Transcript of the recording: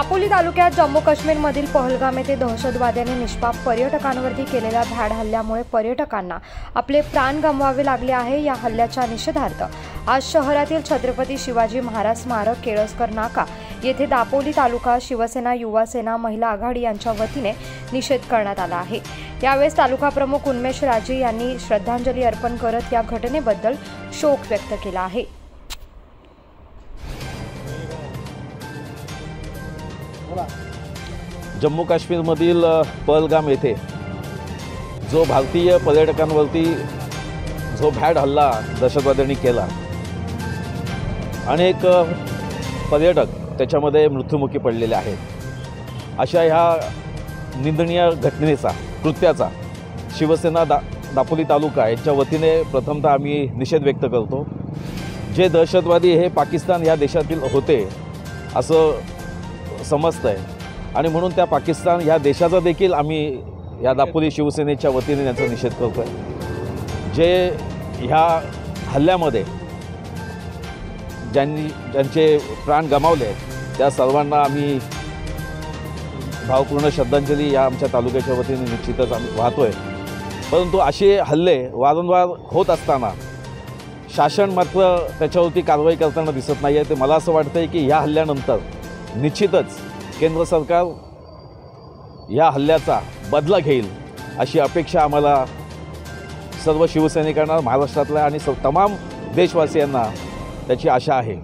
दापोली तालुक्यात जम्मू काश्मीरमधील पहलगाम येथे दहशतवाद्यांनी निष्पाप पर्यटकांवरती केलेल्या भ्याड हल्ल्यामुळे पर्यटकांना आपले प्राण गमवावे लागले आहे। या हल्ल्याच्या निषेधार्थ आज शहरातील छत्रपती शिवाजी महाराज स्मारक केळसकर नाका येथे दापोली तालुका शिवसेना युवा सेना महिला आघाडी यांच्या वतीने निषेध करण्यात आला आहे। यावेळी तालुका प्रमुख उन्मेष राजे यांनी श्रद्धांजली अर्पण करत या घटनेबद्दल शोक व्यक्त केला आहे। जम्मू काश्मीरमधील पहलगाम येथे जो भारतीय पर्यटकांवरती जो भ्याड हल्ला दहशतवाद्यांनी केला, अनेक पर्यटक त्याच्यामध्ये मृत्युमुखी पडलेले आहेत। अशा ह्या निंदनीय घटनेचा कृत्याचा शिवसेना दापोली तालुका यांच्या वतीने प्रथमतः आम्ही निषेध व्यक्त करतो। जे दहशतवादी हे पाकिस्तान या देशातील होते असं समजतंय आणि म्हणून त्या पाकिस्तान या देशाचा देखील आम्ही या दापोली शिवसेनेच्या वतीने त्यांचा निषेध करतोय। जे ह्या हल्ल्यामध्ये ज्यांचे प्राण गमावले त्या सर्वांना आम्ही भावपूर्ण श्रद्धांजली या आमच्या तालुक्याच्या वतीने निश्चितच आम्ही वाहतोय। परंतु असे हल्ले वारंवार होत असताना शासन मात्र त्याच्यावरती कारवाई करताना दिसत नाही आहे। ते मला असं वाटतंय की या हल्ल्यानंतर निश्चितच केंद्र सरकार या हल्ल्याचा बदला घेईल अशी अपेक्षा आम्हाला सर्व शिवसैनिकांना, महाराष्ट्रातल्या आणि तमाम देशवासियांना त्याची आशा आहे।